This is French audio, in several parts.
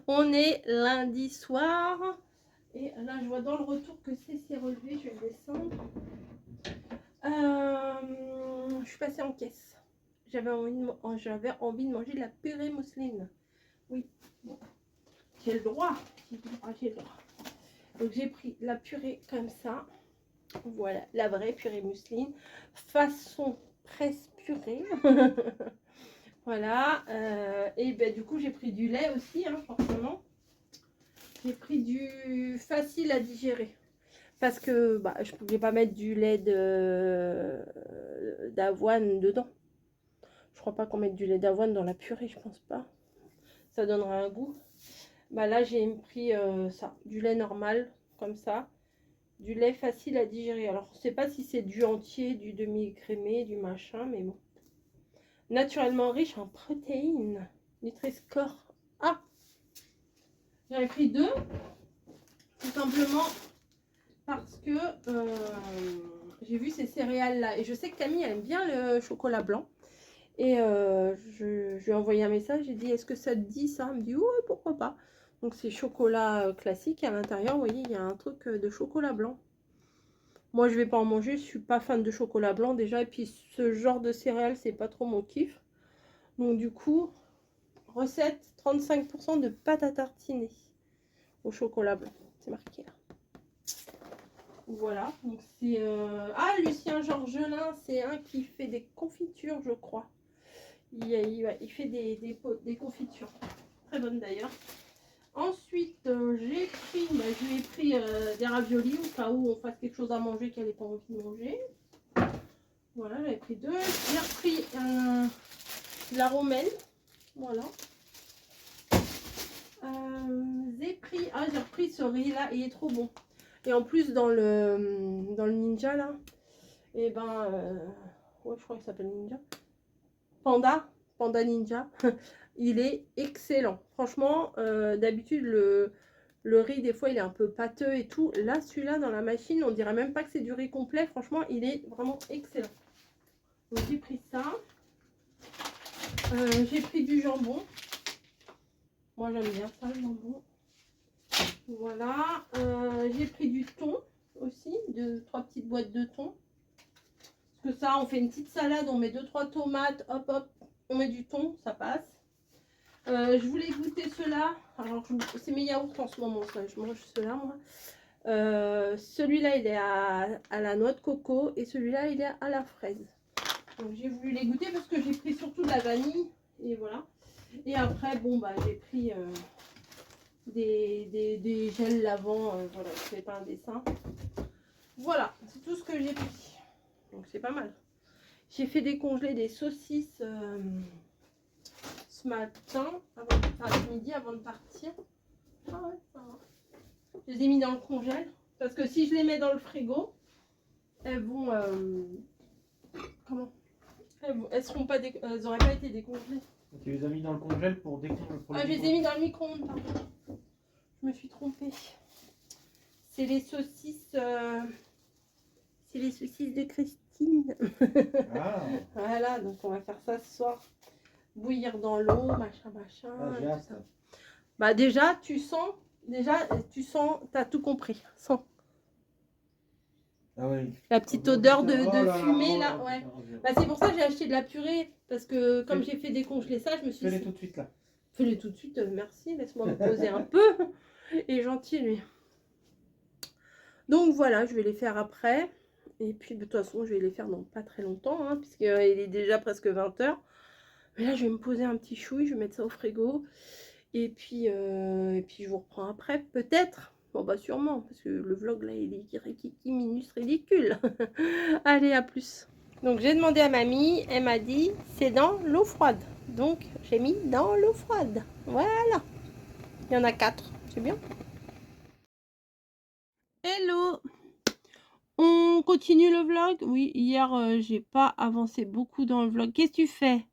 On est lundi soir. Et là, je vois dans le retour que c'est relevé. Je vais le descendre. Je suis passée en caisse. J'avais envie de manger de la purée mousseline. Oui, bon. J'ai le droit. J'ai le droit. Donc j'ai pris la purée comme ça. Voilà, la vraie purée mousseline. Façon presse purée. Voilà. Et ben, du coup, j'ai pris du lait aussi, hein, forcément. J'ai pris du facile à digérer. Parce que bah, je ne pouvais pas mettre du lait d'avoine dedans. Je crois pas qu'on mette du lait d'avoine dans la purée, je pense pas. Ça donnera un goût. Bah là, j'ai pris ça, du lait normal, comme ça. Du lait facile à digérer. Alors, je sais pas si c'est du entier, du demi-écrémé, du machin, mais bon. Naturellement riche en protéines. Nutri-Score A. J'en ai pris 2, tout simplement parce que j'ai vu ces céréales là. Et je sais que Camille elle aime bien le chocolat blanc. Et je lui ai envoyé un message, j'ai dit est-ce que ça te dit ça? Elle me dit ouais, pourquoi pas. Donc c'est chocolat classique. À l'intérieur, vous voyez, il y a un truc de chocolat blanc. Moi, je vais pas en manger, je suis pas fan de chocolat blanc déjà. Et puis ce genre de céréales, c'est pas trop mon kiff. Donc du coup, recette 35% de pâte à tartiner au chocolat blanc. C'est marqué là. Voilà. Donc c'est ah, Lucien Georgelin, c'est un qui fait des confitures, je crois. Il fait des confitures. Très bonnes d'ailleurs. Ensuite, j'ai pris, je lui ai pris des raviolis au cas où on fasse quelque chose à manger qu'elle n'ait pas envie de manger. Voilà, j'avais pris 2. J'ai repris de la romaine. Voilà. J'ai repris ce riz là, il est trop bon. Et en plus dans le ninja là, et ben ouais, je crois qu'il s'appelle ninja. Panda Ninja. Il est excellent. Franchement, d'habitude le riz des fois il est un peu pâteux et tout. Là celui-là dans la machine, on dirait même pas que c'est du riz complet. Franchement, il est vraiment excellent. Donc j'ai pris ça. J'ai pris du jambon. Moi j'aime bien ça, le jambon. Voilà. J'ai pris du thon aussi, 3 petites boîtes de thon. Parce que ça, on fait une petite salade, on met 2-3 tomates, hop hop, on met du thon, ça passe. Je voulais goûter ceux-là. Alors, c'est mes yaourts en ce moment, ça. Je mange ceux-là, moi. Celui-là, il est à la noix de coco et celui-là, il est à la fraise. Donc, j'ai voulu les goûter parce que j'ai pris surtout de la vanille. Et voilà. Et après, bon, bah, j'ai pris des gels lavants. Voilà, je fais pas un dessin. Voilà, c'est tout ce que j'ai pris. Donc, c'est pas mal. J'ai fait décongeler des saucisses ce matin, midi avant de partir. Ah ouais, ça va. Je les ai mis dans le congèle parce que si je les mets dans le frigo, elles vont comment elles seront pas elles auraient pas été décongelées. Tu les as mis dans le congèle pour décongeler. Ah, je les ai mis dans le micro-ondes, pardon. Je me suis trompée. C'est les saucisses de Christine. Ah. Voilà, donc on va faire ça ce soir. Bouillir dans l'eau, machin. Ah, j'ai hâte. Bah déjà, tu sens, t'as tout compris. Sens. Ah oui. La petite odeur de fumée là, ouais. Bah, c'est pour ça que j'ai acheté de la purée. Parce que comme j'ai fait décongeler ça, je me suis dit. Fais-les tout de suite là. Fais-les tout de suite, merci, laisse-moi me poser un peu. Et gentil lui. Donc voilà, je vais les faire après. Et puis de toute façon, je vais les faire dans pas très longtemps, hein, puisqu'il est déjà presque 20 h. Mais là, je vais me poser un petit chouille, je vais mettre ça au frigo. Et puis je vous reprends après, peut-être. Bon bah sûrement, parce que le vlog là, il est minus ridicule. Allez, à plus. Donc j'ai demandé à mamie, elle m'a dit, c'est dans l'eau froide. Donc j'ai mis dans l'eau froide. Voilà. Il y en a 4, c'est bien. Hello. On continue le vlog. Oui, hier, j'ai pas avancé beaucoup dans le vlog. Qu'est-ce que tu fais?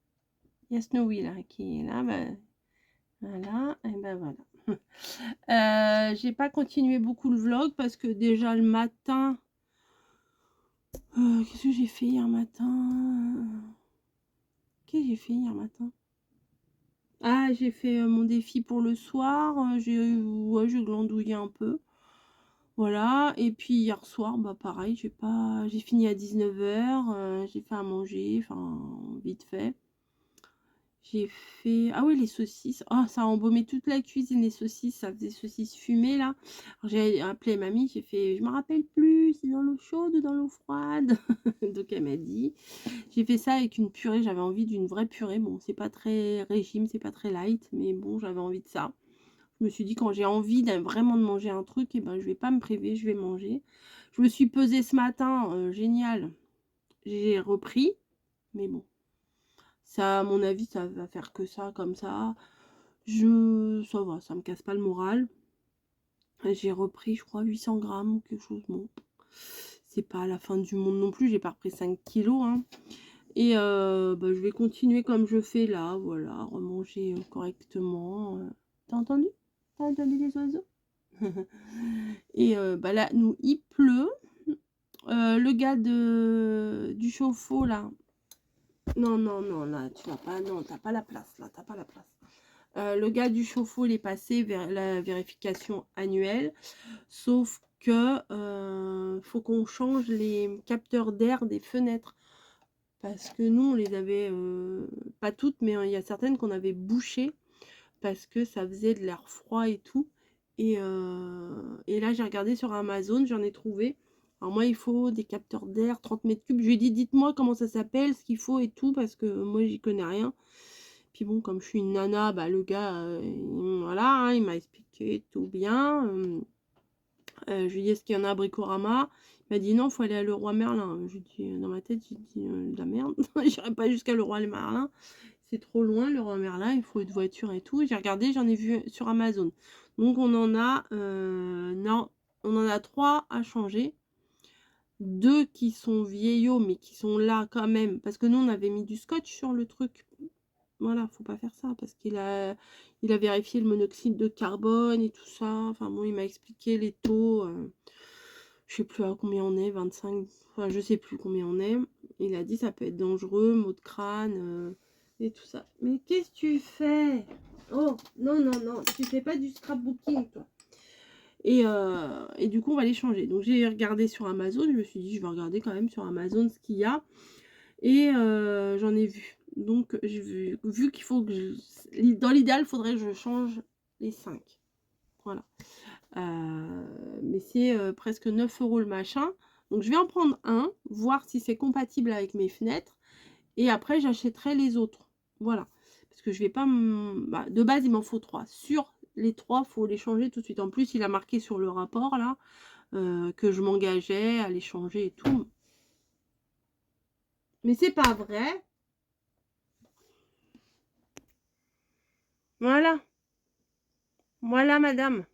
Il y a Snowy là, qui est là. Ben, voilà, et ben voilà. J'ai pas continué beaucoup le vlog parce que déjà le matin, qu'est-ce que j'ai fait hier matin? Ah, là, j'ai fait mon défi pour le soir. J'ai glandouillé un peu. Voilà. Et puis hier soir, bah pareil, j'ai fini à 19h. J'ai fait à manger, enfin, vite fait. J'ai fait... Ah oui, les saucisses. Oh, ça a embaumé toute la cuisine, les saucisses. Ça faisait saucisses fumées, là. J'ai appelé mamie, j'ai fait... Je me rappelle plus, c'est dans l'eau chaude ou dans l'eau froide. Donc, elle m'a dit. J'ai fait ça avec une purée. J'avais envie d'une vraie purée. Bon, c'est pas très régime, c'est pas très light. Mais bon, j'avais envie de ça. Je me suis dit, quand j'ai envie vraiment de manger un truc, eh ben, je vais pas me priver, je vais manger. Je me suis pesée ce matin. Génial. J'ai repris. Mais bon. Ça, à mon avis, ça va faire que ça, comme ça. Ça va, ça me casse pas le moral. J'ai repris, je crois, 800 grammes ou quelque chose. Bon, c'est pas la fin du monde non plus. J'ai pas repris 5 kilos. Hein. Et bah, je vais continuer comme je fais là. Voilà, remanger correctement. T'as entendu? T'as entendu les oiseaux? Et bah là, nous, il pleut. Le gars du chauffe-eau, là. Non, non, non, là, tu n'as pas... Non, t'as pas la place, là. T'as pas la place. Le gars du chauffe-eau, il est passé vers la vérification annuelle. Sauf que faut qu'on change les capteurs d'air des fenêtres. Parce que nous, on les avait, pas toutes, mais il y a certaines qu'on avait bouchées. Parce que ça faisait de l'air froid et tout. Et là, j'ai regardé sur Amazon, j'en ai trouvé. Alors moi, il faut des capteurs d'air, 30 mètres cubes. Je lui ai dit, dites-moi comment ça s'appelle, ce qu'il faut et tout. Parce que moi, j'y connais rien. Puis bon, comme je suis une nana, bah, le gars, voilà, hein, il m'a expliqué tout bien. Je lui ai dit, est-ce qu'il y en a à Bricorama? Il m'a dit, non, il faut aller à Leroy Merlin. Je lui ai dit, dans ma tête, j'ai dit, de la merde. J'irai pas jusqu'à Leroy Merlin. C'est trop loin, Leroy Merlin, il faut une voiture et tout. J'ai regardé, j'en ai vu sur Amazon. Donc on en a, non, on en a 3 à changer. 2 qui sont vieillots, mais qui sont là quand même. Parce que nous, on avait mis du scotch sur le truc. Voilà, faut pas faire ça parce il a vérifié le monoxyde de carbone et tout ça. Enfin bon, il m'a expliqué les taux. Je sais plus à combien on est, 25. Enfin, je sais plus combien on est. Il a dit ça peut être dangereux, maux de crâne et tout ça. Mais qu'est-ce que tu fais? Oh, non, non, non, tu fais pas du scrapbooking, toi. Et du coup, on va les changer. Donc, j'ai regardé sur Amazon. Je me suis dit, je vais regarder quand même sur Amazon ce qu'il y a. Et j'en ai vu. Donc, j'ai vu qu'il faut que dans l'idéal, il faudrait que je change les 5. Voilà. Mais c'est presque 9 € le machin. Donc, je vais en prendre un, voir si c'est compatible avec mes fenêtres. Et après, j'achèterai les autres. Voilà. Parce que je vais pas... Bah, de base, il m'en faut 3. Sur les 3, il faut les changer tout de suite. En plus, il a marqué sur le rapport, là, que je m'engageais à les changer et tout. Mais c'est pas vrai. Voilà. Voilà, madame.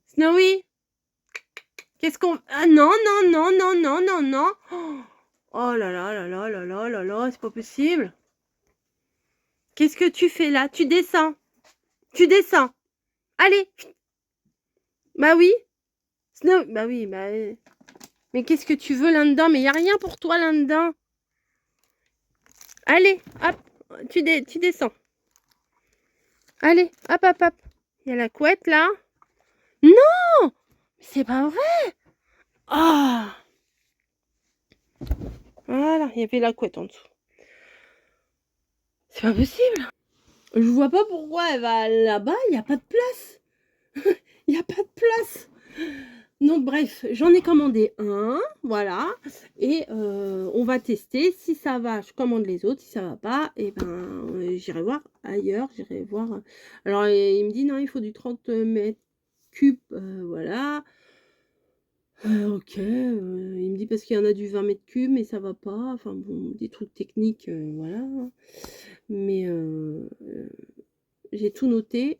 Snowy, qu'est-ce qu'on... Ah non, non, non, non, non, non, non. Oh là là là là là là là là, c'est pas possible. Qu'est-ce que tu fais là? Tu descends. Tu descends. Allez. Bah oui. Snow... Bah oui, bah... Mais qu'est-ce que tu veux là-dedans? Mais il n'y a rien pour toi là-dedans. Allez, hop. Tu descends. Allez, hop, hop, hop. Il y a la couette là. Non! C'est pas vrai. Ah! Voilà, il y avait la couette en dessous. C'est pas possible. Je vois pas pourquoi elle va là-bas, il n'y a pas de place. Il n'y a pas de place. Donc bref, j'en ai commandé un, voilà. Et on va tester. Si ça va, je commande les autres. Si ça va pas, et ben j'irai voir ailleurs. J'irai voir. Alors il me dit non, il faut du 30 mètres cubes, voilà. Ok, il me dit parce qu'il y en a du 20 mètres cubes, mais ça va pas. Enfin bon, des trucs techniques, voilà. Mais j'ai tout noté.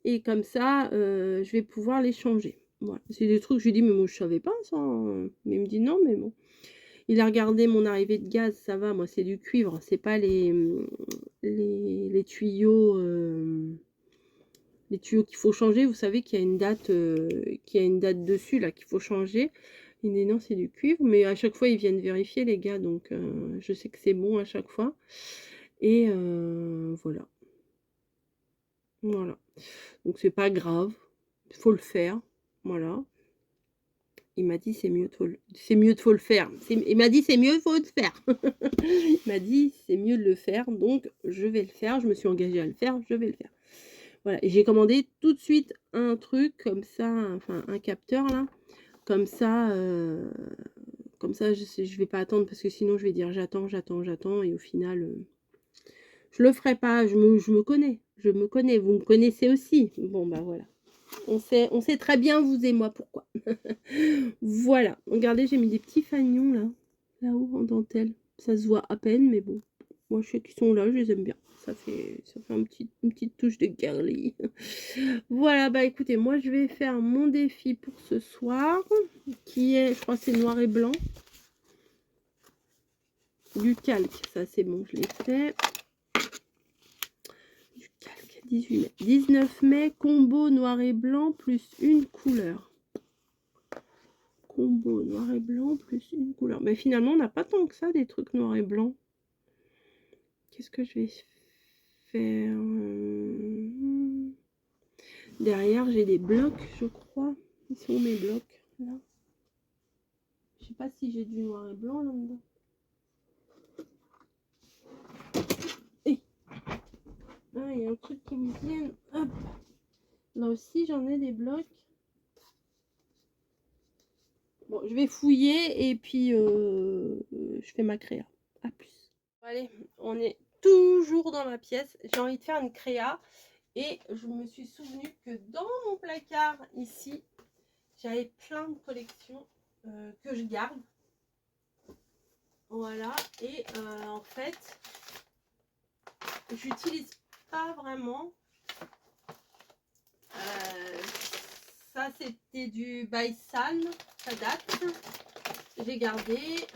Et comme ça, je vais pouvoir les changer. Voilà. C'est des trucs, je lui dis, mais moi je savais pas ça. Mais il me dit non, mais bon. Il a regardé mon arrivée de gaz, ça va, moi c'est du cuivre, c'est pas les tuyaux. Les tuyaux qu'il faut changer, vous savez qu'il y a une date dessus là qu'il faut changer. Il dit non, c'est du cuivre, mais à chaque fois ils viennent vérifier les gars, donc je sais que c'est bon à chaque fois. Et voilà. Voilà. Donc c'est pas grave. Il faut le faire. Voilà. Il m'a dit c'est mieux, c'est mieux de faut le faire. Il m'a dit c'est mieux, faut le faire. Il m'a dit c'est mieux de le faire, donc je vais le faire. Je me suis engagée à le faire, je vais le faire. Voilà. Et j'ai commandé tout de suite un truc comme ça, enfin un capteur là, comme ça, je vais pas attendre parce que sinon je vais dire j'attends, et au final je le ferai pas. Je me connais, vous me connaissez aussi. Bon bah voilà. On sait très bien, vous et moi, pourquoi. Voilà. Regardez, j'ai mis des petits fanions là. Là-haut, en dentelle. Ça se voit à peine, mais bon. Moi, je sais qu'ils sont là, je les aime bien. Ça fait une petite touche de girly. Voilà, bah écoutez, moi, je vais faire mon défi pour ce soir. Qui est, je crois, c'est noir et blanc. Du calque, ça c'est bon, je l'ai fait. Du calque, 18 mai. 19 mai, combo noir et blanc plus une couleur. Combo noir et blanc plus une couleur. Mais finalement, on n'a pas tant que ça, des trucs noir et blanc. Qu'est-ce que je vais faire? Derrière, j'ai des blocs, je crois. Ils sont mes blocs, là. Je sais pas si j'ai du noir et blanc là-dedans. Ah, il y a un truc qui me vient. Hop. Là aussi, j'en ai des blocs. Bon, je vais fouiller et puis je fais ma créa. À plus. Allez, on est toujours dans ma pièce. J'ai envie de faire une créa et je me suis souvenu que dans mon placard ici, j'avais plein de collections que je garde. Voilà, et en fait, j'utilise pas vraiment. Ça, c'était du Baisan, ça date. J'ai gardé.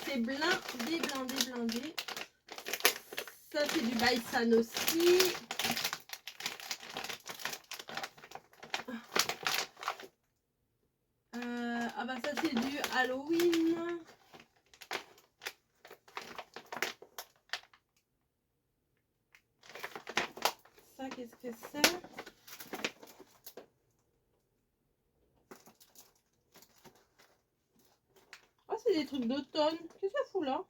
C'est blindé, blindé, blindé. Ça, c'est du Baisan aussi. Ah bah ça, c'est du Halloween. Ça, qu'est-ce que c'est? Ah, c'est des trucs d'automne. Qu'est-ce que ça fout là?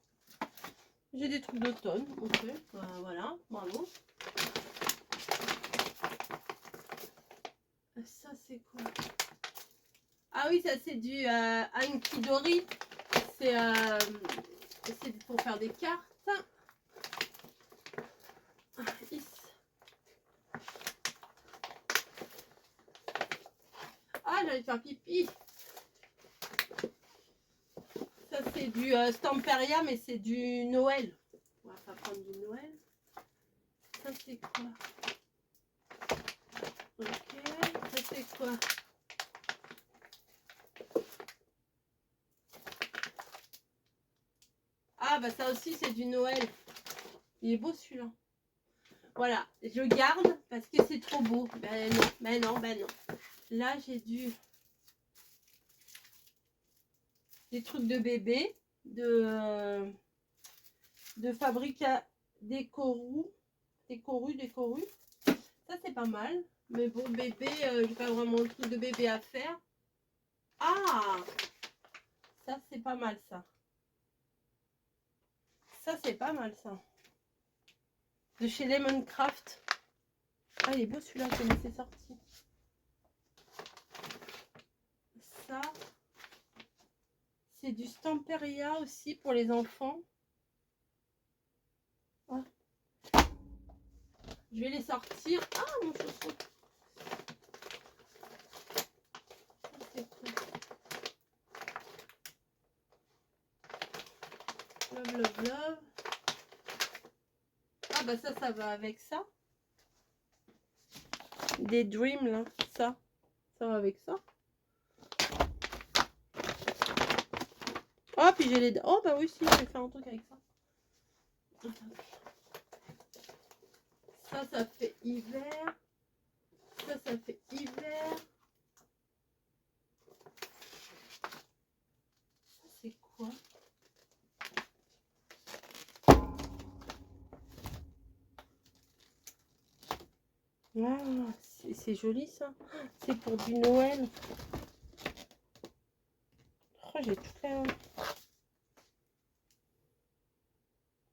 J'ai des trucs d'automne. Ok, voilà, bravo. Ça, c'est quoi? Ah oui, ça, c'est du Ankidori. C'est pour faire des cartes. Ah, j'allais faire pipi. Ça, c'est du Stamperia, mais c'est du Noël. On va pas prendre du Noël. Ça, c'est quoi? Ok, ça, c'est quoi? Ah, bah ça aussi, c'est du Noël. Il est beau, celui-là. Voilà, je garde parce que c'est trop beau. Ben non, ben non, ben non. Là, j'ai des trucs de bébé, de Fabrica Décoru. Ça, c'est pas mal. Mais bon, bébé, j'ai pas vraiment le truc de bébé à faire. Ah, ça, c'est pas mal, ça. Ça, c'est pas mal, ça. De chez Lemoncraft. Ah, il est beau, celui-là, c'est sorti. Ça, c'est du Stamperia aussi pour les enfants. Ah. Je vais les sortir. Ah, mon chausson. Love, love, love. Ah, bah ça va avec ça. Des Dreams, là. Ça va avec ça. Oh, puis j'ai les... Oh, bah oui, si, je vais faire un truc avec ça. Ça fait hiver. Ça fait hiver. Ça, c'est quoi? Ah, c'est joli ça. C'est pour du Noël. Oh, j'ai tout fait.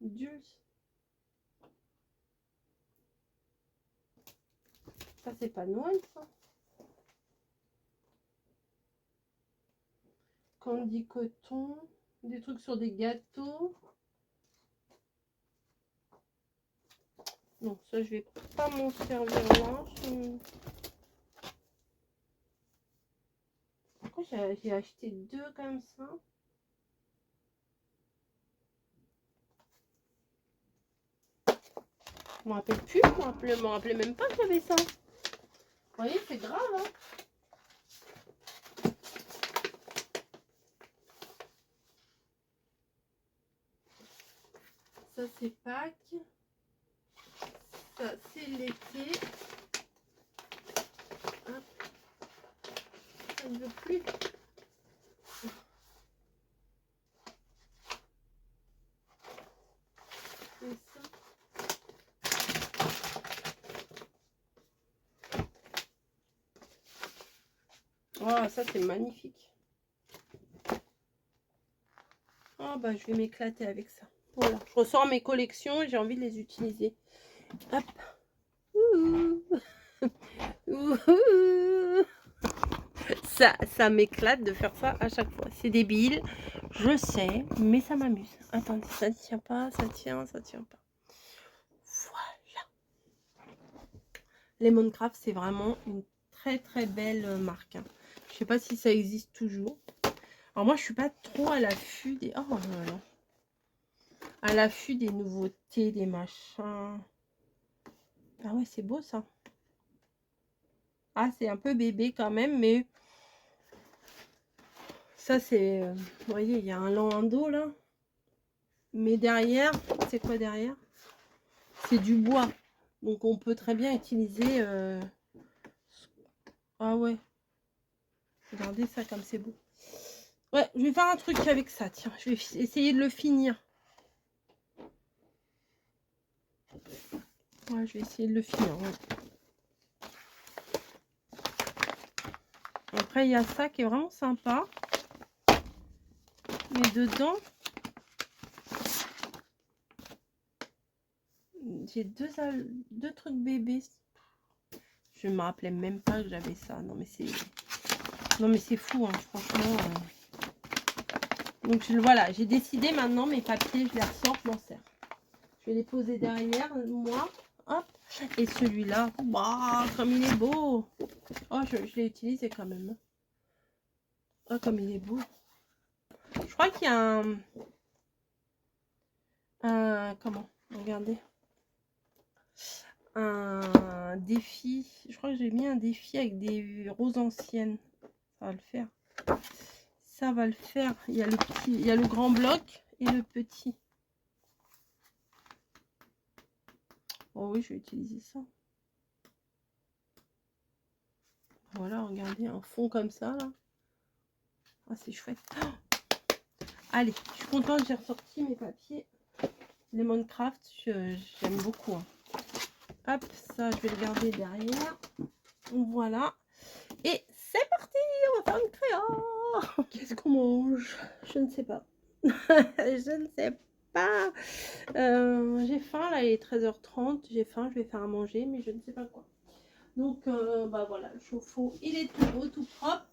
Dulce. Ça, c'est pas Noël, ça. Candy coton. Des trucs sur des gâteaux. Non, ça, je vais pas m'en servir là. Pourquoi j'ai acheté 2 comme ça? Je me rappelle plus. Je me rappelais même pas que j'avais ça. Vous voyez, c'est grave, hein? Ça, c'est Pâques. Ça, c'est l'été. Hop. Ça ne veut plus. C'est ça. Oh, ça, c'est magnifique. Oh, bah, je vais m'éclater avec ça. Voilà, je ressors mes collections et j'ai envie de les utiliser. Hop. Ouh. Ouh. Ça m'éclate de faire ça à chaque fois. C'est débile, je sais, mais ça m'amuse. Attendez, ça ne tient pas, ça tient pas. Voilà. Lemoncraft, c'est vraiment une très très belle marque. Hein. Je sais pas si ça existe toujours. Alors moi, je suis pas trop à l'affût des... Oh là là. À l'affût des nouveautés, des machins. Ah ouais, c'est beau ça. Ah, c'est un peu bébé quand même, mais... Ça, c'est... vous voyez, il y a un landau là. Mais derrière, c'est quoi derrière? C'est du bois. Donc, on peut très bien utiliser... Ah ouais. Regardez ça comme c'est beau. Ouais, je vais faire un truc avec ça. Tiens, je vais essayer de le finir. Ouais, je vais essayer de le finir. Ouais. Après, il y a ça qui est vraiment sympa. Mais dedans, j'ai deux trucs bébés. Je ne me rappelais même pas que j'avais ça. Non, mais c'est fou, hein, franchement. Donc, voilà, j'ai décidé maintenant, mes papiers, je les ressors, je m'en sers. Je vais les poser derrière moi. Hop. Et celui-là, bah, comme il est beau. Oh, je l'ai utilisé quand même. Oh, comme il est beau. Je crois qu'il y a comment? Regardez. Un défi. Je crois que j'ai mis un défi avec des roses anciennes. Ça va le faire. Ça va le faire. Il y a le petit, il y a le grand bloc et le petit. Oh oui, je vais utiliser ça. Voilà, regardez, un fond comme ça, là. Ah, c'est chouette. Oh, allez, je suis contente, j'ai ressorti mes papiers. Lemoncraft, j'aime beaucoup. Hein. Hop, ça, je vais le garder derrière. Voilà. Et c'est parti, on va faire une créa. Qu'est-ce qu'on mange? Je ne sais pas. Je ne sais pas. J'ai faim, là, il est 13h30. J'ai faim, je vais faire à manger, mais je ne sais pas quoi. Donc, bah voilà, le chauffe-eau, il est tout beau, tout propre.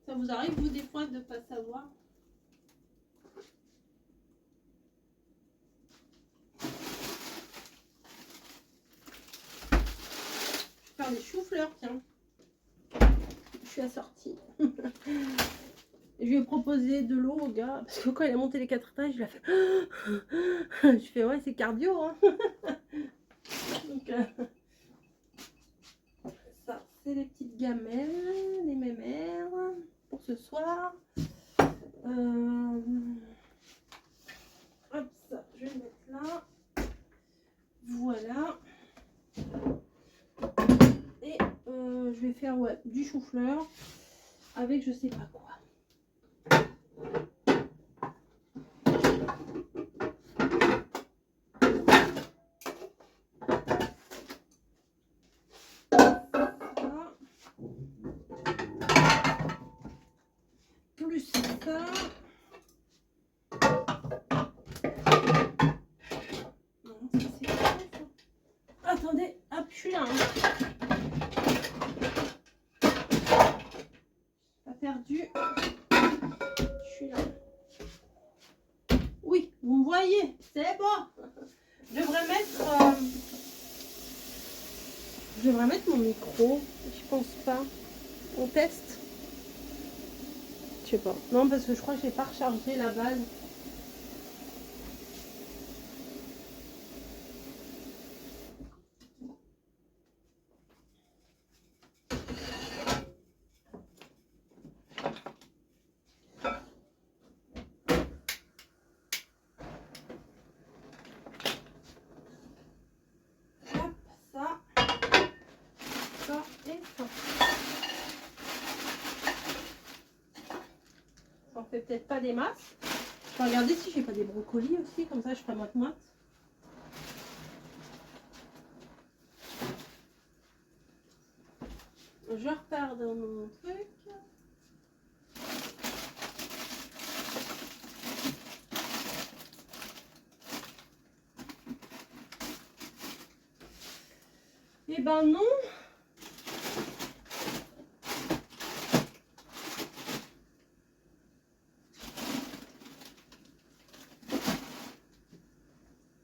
Ça vous arrive, vous, des fois, de ne pas savoir? Je vais faire des choux-fleurs, tiens. Je suis assortie. Je lui ai proposé de l'eau au gars, parce que quand il a monté les 4 étages, il a fait... Je fais, ouais, c'est cardio, hein. Donc, ça, c'est les petites gamelles, les mémères, pour ce soir. Hop, ça, je vais le mettre là. Voilà. Et je vais faire, ouais, du chou-fleur avec je sais pas quoi. suis là. Hein. Pas perdu. Je suis là. Oui, vous me voyez. C'est bon. Je devrais mettre mon micro. Je pense pas. On teste. Je sais pas. Non, parce que je crois que j'ai pas rechargé la base. Hop, ça et ça. Ça en fait peut-être pas des masses. Je vais regarder si j'ai pas des brocolis aussi, comme ça je ferai moite-moite. Je repars dans mon truc. Eh ben non.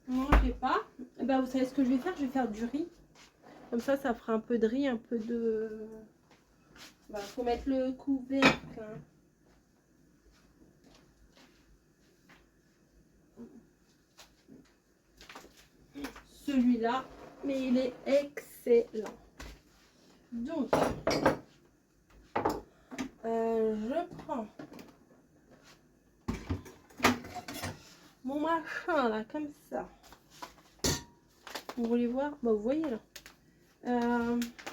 Non, j'ai pas. Eh ben vous savez ce que je vais faire? Je vais faire du riz. Comme ça fera un peu de riz, un peu de... Bah, faut mettre le couvercle. Hein. Celui-là, mais il est excellent. Donc, je prends mon machin là, comme ça. Vous voulez voir? Bah, vous voyez là.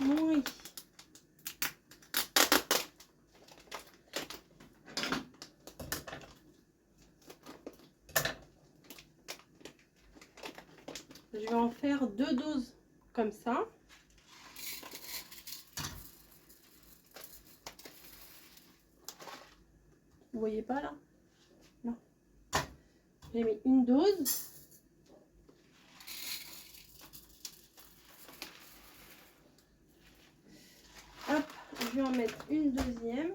Mon riz. Je vais en faire 2 doses comme ça. Vous voyez pas là? Non. J'ai mis une dose. Hop, je vais en mettre une deuxième.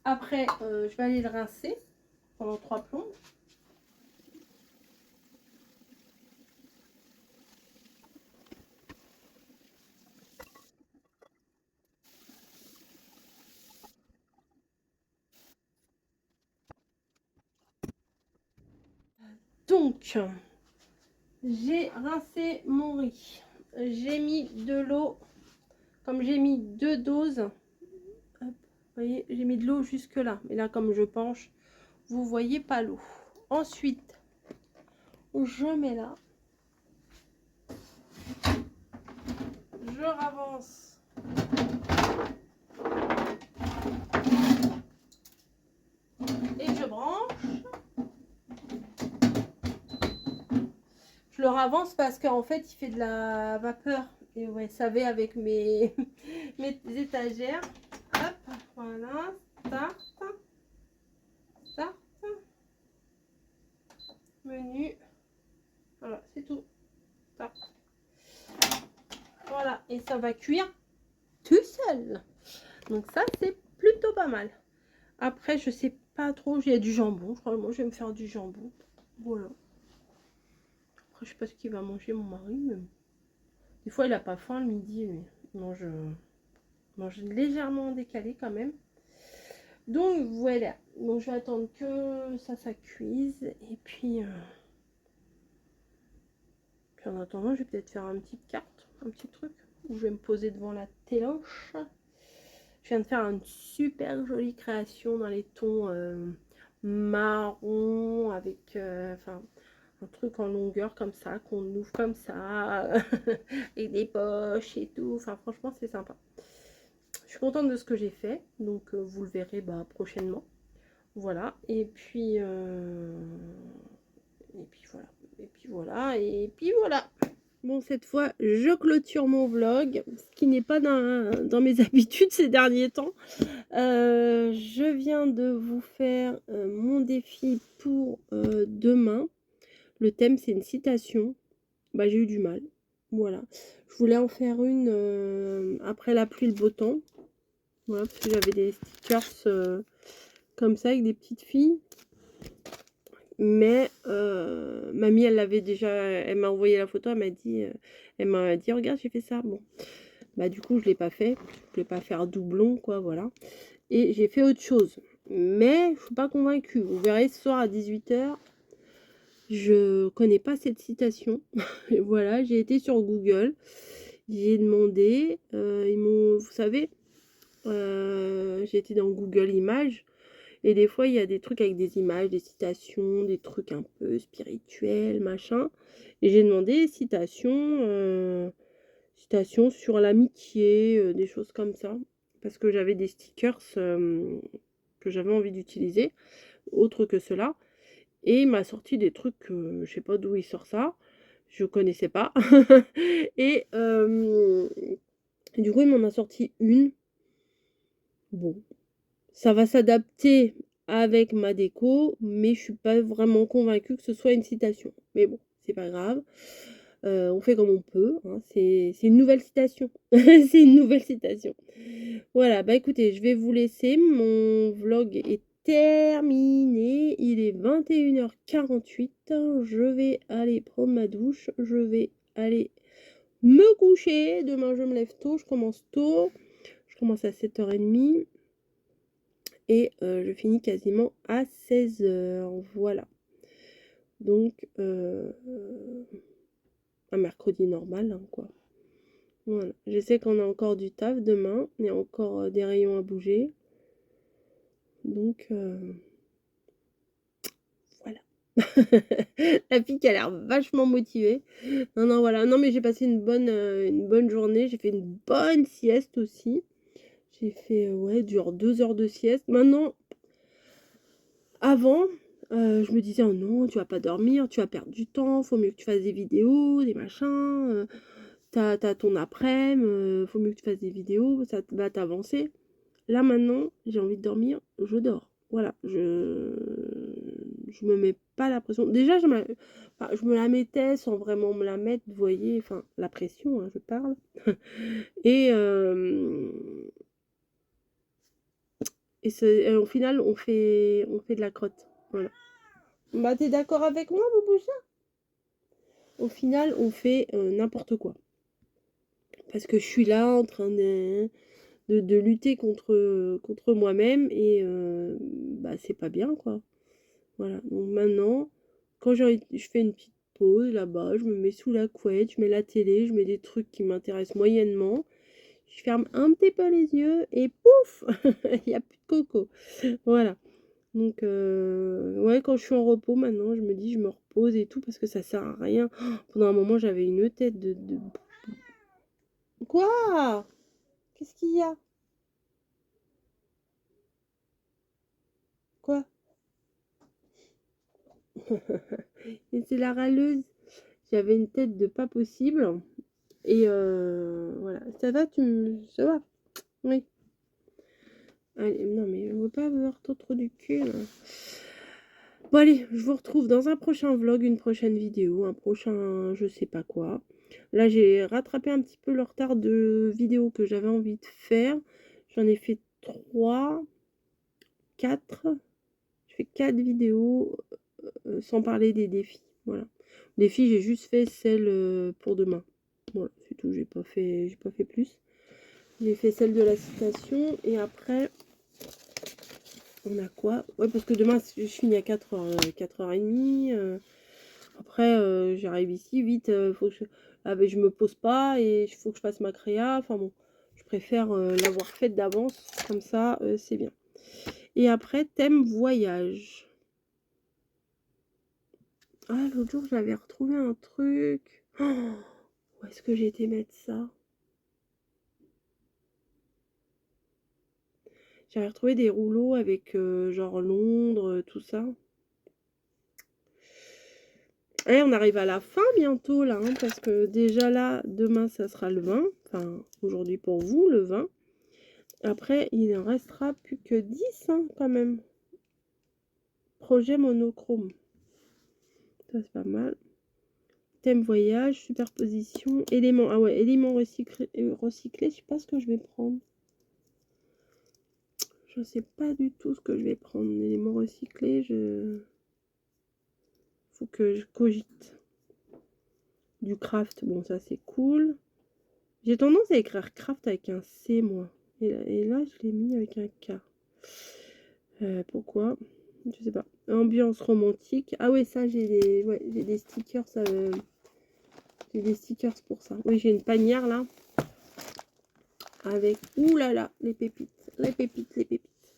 Après, je vais aller le rincer pendant 3 plombes. Donc, j'ai rincé mon riz. J'ai mis de l'eau. Comme j'ai mis 2 doses, hop, vous voyez, j'ai mis de l'eau jusque là. Mais là, comme je penche, vous voyez pas l'eau. Ensuite, je mets là. Je ravance. Et je branche. Je le ravance parce qu'en fait, il fait de la vapeur. Et vous savez, avec mes étagères. Hop, voilà. Ça. Menu. Voilà, c'est tout. Ça. Voilà, et ça va cuire tout seul. Donc ça, c'est plutôt pas mal. Après, je sais pas trop, il y a du jambon. Je crois que moi, je vais me faire du jambon. Voilà. Après, je sais pas ce qu'il va manger, mon mari. Mais... Des fois, il a pas faim le midi, mais il mange légèrement décalé quand même. Donc voilà. Donc je vais attendre que ça cuise. Et puis en attendant, je vais peut-être faire une petite carte, un petit truc. Où je vais me poser devant la téloche. Je viens de faire une super jolie création dans les tons marron avec un truc en longueur comme ça, qu'on ouvre comme ça, et des poches et tout. Enfin, franchement, c'est sympa. Je suis contente de ce que j'ai fait, donc vous le verrez prochainement. Voilà, et puis voilà, et puis voilà. Bon, cette fois, je clôture mon vlog, ce qui n'est pas dans mes habitudes ces derniers temps. Je viens de vous faire mon défi pour demain. Le thème, c'est une citation. bah, j'ai eu du mal. Voilà. Je voulais en faire une après la pluie, le beau temps. Voilà, parce que j'avais des stickers comme ça avec des petites filles. Mais mamie, elle l'avait déjà, elle m'a envoyé la photo, elle m'a dit, regarde, j'ai fait ça. Bon, bah du coup, je l'ai pas fait. Je voulais pas faire doublon, quoi, voilà. Et j'ai fait autre chose. Mais je suis pas convaincue. Vous verrez ce soir à 18h. Je connais pas cette citation. Voilà, j'ai été sur Google. J'ai demandé. Ils m'ont, vous savez, j'ai été dans Google Images. Et des fois, il y a des trucs avec des images, des citations, des trucs un peu spirituels, machin. Et j'ai demandé citations sur l'amitié, des choses comme ça. Parce que j'avais des stickers que j'avais envie d'utiliser, autres que ceux-là. Et il m'a sorti des trucs, je sais pas d'où il sort ça. Je connaissais pas. Et du coup, il m'en a sorti une. Bon, ça va s'adapter avec ma déco, mais je suis pas vraiment convaincue que ce soit une citation. Mais bon, c'est pas grave. On fait comme on peut, hein. C'est une nouvelle citation. C'est une nouvelle citation. Voilà, bah écoutez, je vais vous laisser. Mon vlog est terminé. Il est 21h48. Je vais aller prendre ma douche. Je vais aller me coucher. Demain, je me lève tôt. Je commence tôt. Je commence à 7h30. Et je finis quasiment à 16h. Voilà. Donc, un mercredi normal, hein, quoi. Voilà. Je sais qu'on a encore du taf demain. Il y a encore des rayons à bouger. Donc, voilà. La fille qui a l'air vachement motivée. Non, non, voilà. Non, mais j'ai passé une bonne journée. J'ai fait une bonne sieste aussi. J'ai fait, ouais, 2 heures de sieste. Maintenant, avant, je me disais: «Oh non, tu vas pas dormir, tu vas perdre du temps, faut mieux que tu fasses des vidéos, des machins, tu as ton aprèm, faut mieux que tu fasses des vidéos, ça va t'avancer». Là, maintenant, j'ai envie de dormir, je dors. Voilà, je me mets pas la pression. Déjà, je me la mettais sans vraiment me la mettre, vous voyez? Enfin, la pression, hein, je parle. Et au final, on fait de la crotte. Voilà. Bah, tu es d'accord avec moi, Bouboucha? Au final, on fait n'importe quoi. Parce que je suis là en train de lutter contre moi-même et bah, c'est pas bien, quoi. Voilà. Donc maintenant, quand je fais une petite pause là-bas, je me mets sous la couette, je mets la télé, je mets des trucs qui m'intéressent moyennement. Je ferme un petit peu les yeux et pouf, il n'y a plus de coco. Voilà. Donc, ouais, quand je suis en repos maintenant, je me dis, je me repose et tout parce que ça sert à rien. Pendant un moment, j'avais une tête de... Quoi? Qu'est-ce qu'il y a? Quoi? Et c'est la râleuse. J'avais une tête de pas possible. Et voilà. Ça va, ça va? Oui. Allez, non, mais je veux pas avoir trop du cul, là. Bon, allez, je vous retrouve dans un prochain vlog, une prochaine vidéo, un prochain je sais pas quoi. Là, j'ai rattrapé un petit peu le retard de vidéos que j'avais envie de faire. J'en ai fait 3, 4. Je fais 4 vidéos sans parler des défis. Voilà. Défis, j'ai juste fait celle pour demain. Voilà, c'est tout, j'ai pas fait plus. J'ai fait celle de la citation et après on a quoi? Ouais, parce que demain je finis à 4h, 4h30. Après j'arrive ici vite, faut que je me pose pas et il faut que je fasse ma créa. Enfin bon, je préfère l'avoir faite d'avance, comme ça c'est bien. Et après, thème voyage. Ah, l'autre jour j'avais retrouvé un truc. Oh, où est-ce que j'ai été mettre ça? J'avais retrouvé des rouleaux avec genre Londres, tout ça. Et on arrive à la fin bientôt là, hein, parce que déjà là, demain ça sera le 20. Enfin, aujourd'hui pour vous, le 20. Après, il en restera plus que 10 hein, quand même. Projet monochrome. Ça c'est pas mal. thème voyage, superposition, éléments. Ah ouais, éléments recyclés, je sais pas ce que je vais prendre. Je sais pas du tout ce que je vais prendre. Éléments recyclés, faut que je cogite. Du craft, bon ça c'est cool. J'ai tendance à écrire craft avec un C moi. Et là je l'ai mis avec un K. Pourquoi? Je sais pas. Ambiance romantique. Ah ouais, ça j'ai des stickers. J'ai des stickers pour ça. Oui, j'ai une panière là. Avec, ouh là là, les pépites. Les pépites, les pépites.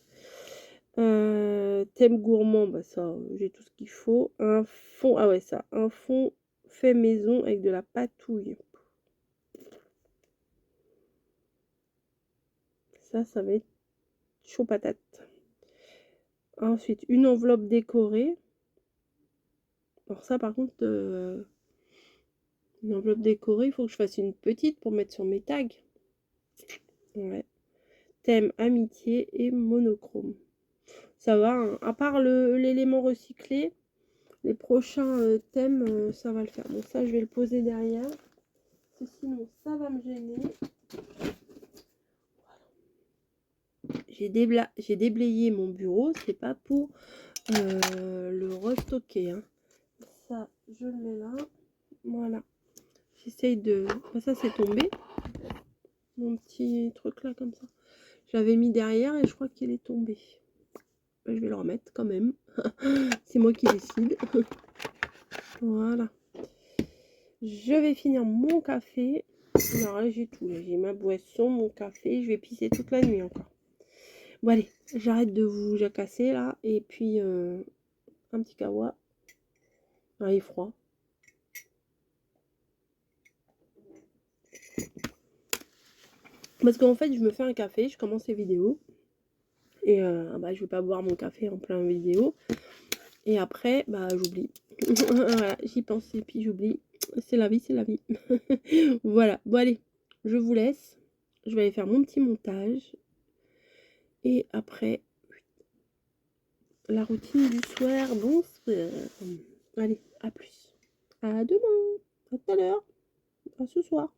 Thème gourmand, bah ça, j'ai tout ce qu'il faut. Un fond, ah ouais, ça. Un fond fait maison avec de la patouille. Ça va être chaud patate. Ensuite, une enveloppe décorée. Alors ça, par contre, une enveloppe décorée, il faut que je fasse une petite pour mettre sur mes tags. Ouais. Thème amitié et monochrome. Ça va, hein. À part l'élément recyclé, les prochains thèmes, ça va le faire. Bon, ça, je vais le poser derrière. Parce que sinon, ça va me gêner. J'ai déblayé mon bureau. C'est pas pour le restocker. Hein. Ça, je le mets là. Voilà. J'essaye de... Ça, c'est tombé. Mon petit truc là, comme ça. Je l'avais mis derrière et je crois qu'il est tombé. Je vais le remettre quand même. C'est moi qui décide. Voilà. Je vais finir mon café. Alors là, j'ai tout. J'ai ma boisson, mon café. Je vais pisser toute la nuit encore. Bon, allez. J'arrête de vous jacasser là. Et puis, un petit kawa. Ah, il est froid. Parce qu'en fait, je me fais un café. Je commence les vidéos. Et bah, je vais pas boire mon café en plein vidéo. Et après, bah, j'oublie. Voilà, j'y pense et puis j'oublie. C'est la vie, c'est la vie. Voilà. Bon, allez, je vous laisse. Je vais aller faire mon petit montage. Et après, la routine du soir. Bonsoir. Allez, à plus. À demain. À tout à l'heure. À ce soir.